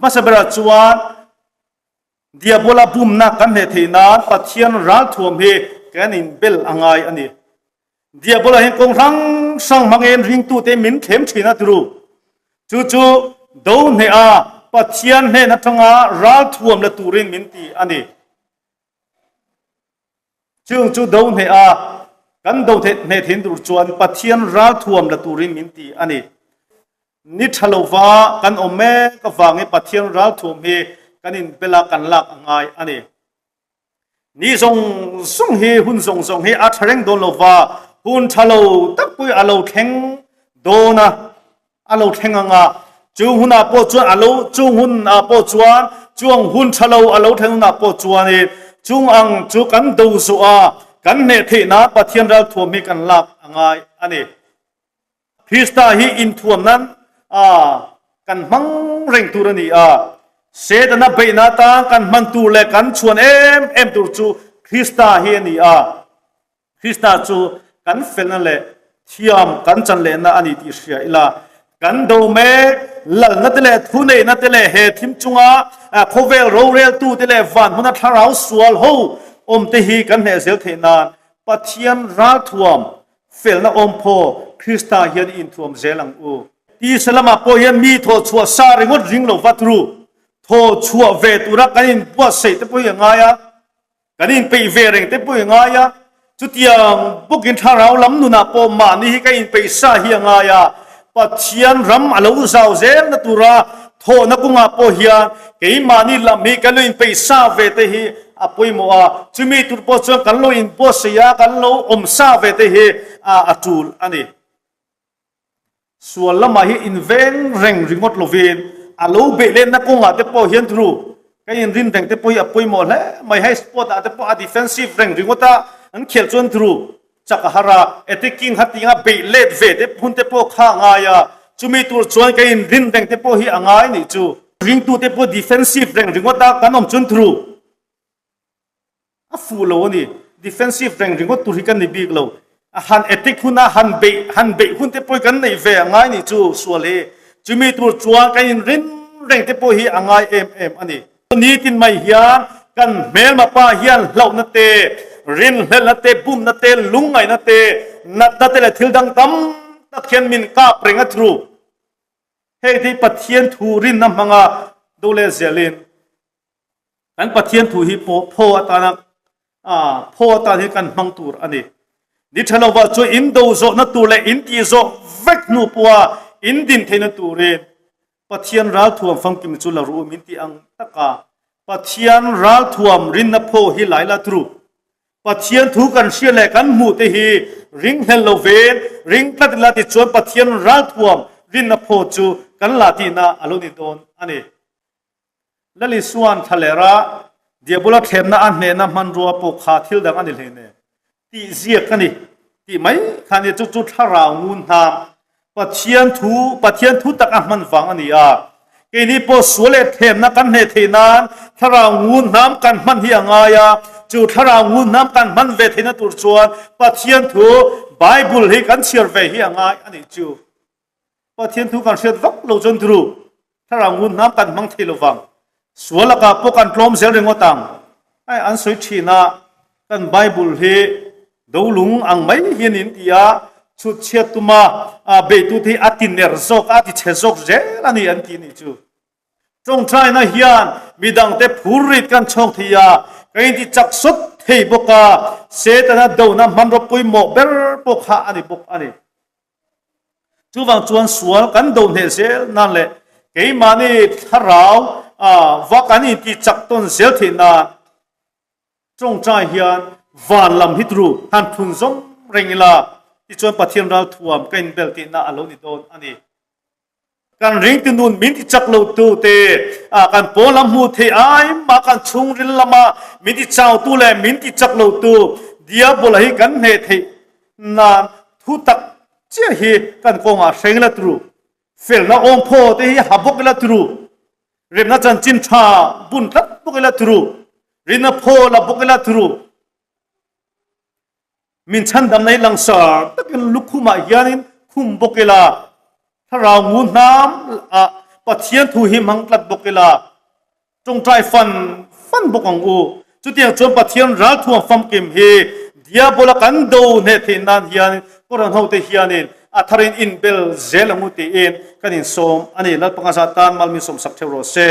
มาสบราจวนเดียบลาบุมนักกันเหตุนานปัทยันรัฐทวมเฮกันอินเบลอังไงอันนี้เดียบลาเห็นกงรังสังมังเอ็นริงตูเตมินเข้มชีนัดรูจู่ๆดูเนียปัทยันเฮนัทงารัฐทวมละตูรินมินตีอันนี้จู่ๆดูเนียกันดูเนทินดูจวนปัทยันรัฐทวมละตูรินมินตีอันนี้นิทลวากันอมเมกฟังให้ปัทยันรัฐทวมเฮกันอินเวลากันลักง่ายอันนี้นี่ส่งเฮหุ่นส่งเฮอัฐเร่งโดนลวาหุ่นทะเลตักปุยอาโลแข็งโดนะอาโลแข็งงาจูหุ่นอาปจวนอาโลจูหุ่นอาปจวนจวงหุ่นทะเลอาโลแข็งอาปจวนนี่จุงอังจูกันดูสัวกันเนเทนาปัทยันรัฐทวมเฮกันลักง่ายอันนี้คริสต์ฮีอินทวมนั้นกันมังเร่งตุรนีเสดนาเบนาตากันมันตูเลกันชวนเอ็มตูจูคริสตาเฮียนี่คริสตาจูกันเฟลนั่นแหละเทียมกันจันเลนะอันนี้ที่เสียอีลากันดูเมลนัดเลทุเนนัดเลเฮทิมจุงโคเวลโรเรลตูเตเลวันหุนทาราวสวลโฮเตฮีกันเฮเซลเทนานปัทยันรัฐทวมเฟลนะโพคริสตาเฮียนอินทวมเซลังอูที่สลามาโพเฮียนมีโทชัวซาริงดริงโลวัตรูโทชัวเวตุรักกันอินบัวเสตปุยยังไงกันอินไปเวริงเตปุยยังไงจุดยังบุกินทาราวลำนุนาปอมานี่กันอินไปซาเฮียงไงปัจเจียนรำอาลูซาวเซนนตุระโทนักุงอาปอเฮียกันอินมานี่ลำมีกันอินไปซาเวเตฮีอาปุยมัวจุมีตุรปอจวนกันโลอินบัวเสียกันโลซาเวเตฮีอาจูลอันนี้ส่วนละมาฮีอินเวนเร่งริงดโลเวนอาลูเบเลนนักงอาเตปอเฮียนทรูก็ยินรินแดงเตปอยปุยหมดแล้วไม่ให้สปอร์ตอาเตปอดิเฟนซีฟเร่งริงดตาอันเขียนจนทรูจากฮาราเอติกิงฮัตติงาเบเลดเวเตพุนเตปอข้างอายาจูมีตัวจวนก็ยินรินแดงเตปอฮีอ่างายนี่จูริงตูเตปอดิเฟนซีฟเร่งริงดตากันอมจนทรูฟูโลนี่ดิเฟนซีฟเร่งริงดตุริกันนี่บีกโลฮันเอติกหุนะฮันเบหุนเตปอยกันนี่เวอ่างายนี่จูส่วนเลยจูมีตัวจวนก็ยินรินเร่งเตปอฮีอ่างายอันนี้นี่ตินไม่เฮียกันเมลมาป้าเฮียนเหล่านัตเตรินเฮลนัตเตบุมนัตเตลุงไงนัตเตนัตเตเลทิลดังตั้มนักเขียนมินกาเปร่งทรูเฮที่ปัทเทียนทูรินน้ำมังอาดูเลเซลินกันปัทเทียนทูฮีโพตานักโพตานีกันมังตูรอันนี้ดิฉันว่าจะอินโดโซนัตตูเลอินทีโซเวกนูปัวอินดินเทนตูเรปัทยันรัฐทวมฟังกิมจุลารูมินตีอังตะกาปัทยันรัฐทวมรินนโพฮิไลลาทรูปัทยันทุกันเชียเลกันมูเตฮีริงเฮลโลเวนริงตัดลาติจวนปัทยันรัฐทวมรินนโพจูกันลาตินาอโลนิโดนอันนี้ลลิสวนทะเลระเดียบุลาเทมนาอันเนนะมันรัวปกขาทิลดังอันนี้เลยเนี่ยที่เสียกันนี่ที่ไม่คันนี้จุดทารางูนามปัทยันทูตักอัมันฟังอันนี้เกนี่พอสวเลเทมนักกันเนเทนานทารางูน้ำกันมันเฮียงายจูทารางูน้ำกันมันเวทนตุรชวนปัทยันทูไบเบิลให้กันเชื่อเวเฮียงายอันนี้จูปัทยันทูกันเชื่อวักโลจนทรูทารางูน้ำกันมังเทลวังสวลกับพวกกันพร้อมเสียงเรื่องต่างไอ้อันสุดชีนากันไบเบิลให้ดูลุงอังไม่เห็นอินเดียชุดเชื่อตุมาเบตุที่อาทินเนอร์ซอกอาทิเชซอกเจรันยันทีนี่จูจงใจนะเฮียนมีดังเตพูริดกันชงทียากันที่จักสุดเทบกาเสตนะดูนะมันรบปุยโมเบลปกฮาอันนี้ปกอันนี้จูวังจวนสวนกันดูเฮเซลนั่นแหละเกี่ยมานี่ถ้าเราว่ากันนี่ที่จักต้นเซลทีนาจงใจเฮียนวันลำฮิตรูหันทุนซงเริงลาที่จวนปัทยันรัฐทวมกันเบลตินาอโลนิโดนอันนี้การริงตินุนมินที่จักโลตูเตการโปลำมูเทไอมาการชุงรินลมามินที่เจ้าตูเลมินที่จักโลตูเดียบลาฮิกันเฮเทนานทุตักเจ้าฮีกันกงอาเซงละตรูเฟลนาองโพเตฮีฮับบกละตรูเรียนนาจันจินชาบุนรับบกละตรูรินนาโพละบกละตรูมินชันดำในหลังสารตะกันลุกคุมาเฮียนินคุมบกเกลาถ้าเรางูน้ำป pathian thu hi mangtlat bokila trong trai fan bokang u chu tiang chom pathian ral thuang fam kim hi diabola kan do ne thinan hian koran hote hianin atharin in bel zelanguti in kanin som ani lalpanga satan malmi som sak thero se